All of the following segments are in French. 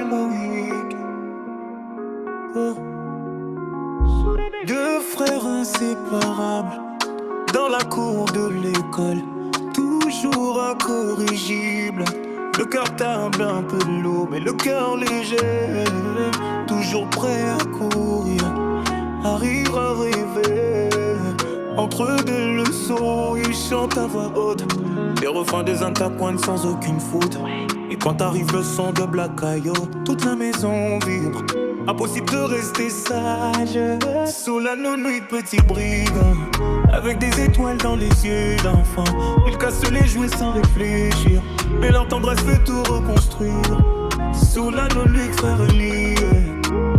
Moïse. Oh. Deux frères inséparables dans la cour de l'école, toujours incorrigible. Le cœur table un peu lourd, mais le cœur léger, toujours prêt à courir, à rire, à rêver. Entre deux leçons, ils chantent à voix haute les refrains des interpoints sans aucune faute. Et quand arrive le son de Black Ayo, toute la maison vibre. Impossible de rester sage sous la nuit de petits brigands, avec des étoiles dans les yeux d'enfants. Ils cassent les jouets sans réfléchir, mais leur tendresse fait tout reconstruire. Sous la nuit frères liés,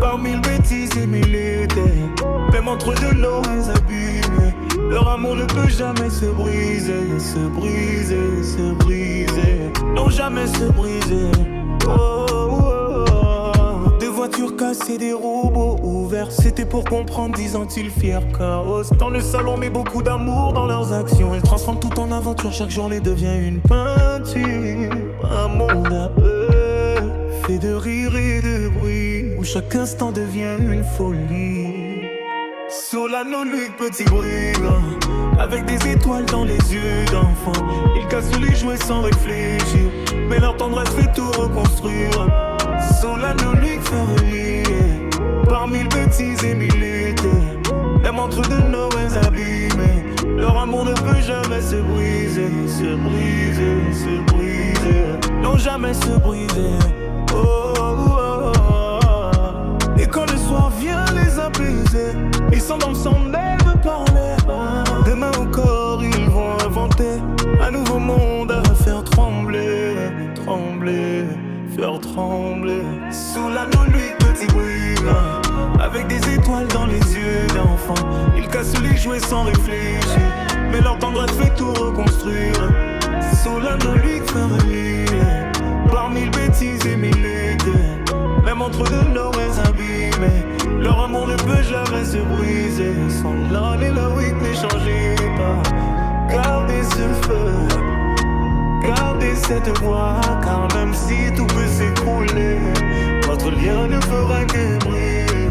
par mille bêtises et mille idées, même entre deux lois abîmés, leur amour ne peut jamais se briser, se briser, se briser. Non, jamais se briser. Oh, oh, oh. Des voitures cassées, des robots ouverts, c'était pour comprendre, disant-ils fiers. Chaos dans le salon, mais beaucoup d'amour dans leurs actions. Ils transforment tout en aventure, chaque journée devient une peinture. Un monde à eux, fait de rire et de bruit, où chaque instant devient une folie. Sur la nuit de petits brigands, avec des étoiles dans les yeux d'enfants, ils cassent les jouets sans réfléchir, mais leur tendresse fait tout reconstruire. Sur la nuit fermée, par mille bêtises et mille idées, même entre deux Noëls abîmés, leur amour ne peut jamais se briser, se briser, se briser. Non, jamais se briser. Oh, oh, oh, oh. Et quand le soir vient les apaiser, ils sont dans le son même parler. Demain encore ils vont inventer un nouveau monde à faire trembler, trembler, faire trembler. Sous la nuit petit brigand, avec des étoiles dans les yeux d'enfants, ils cassent les jouets sans réfléchir, mais leur tendresse fait tout reconstruire. Sous la nuit fermée, par mille bêtises et mille idées, même entre deux Noëls abîmés, leur amour ne peut jamais se briser. Sans l'âne et la week n'échangez pas. Gardez ce feu, gardez cette voix, car même si tout peut s'écrouler, votre lien ne fera que briller.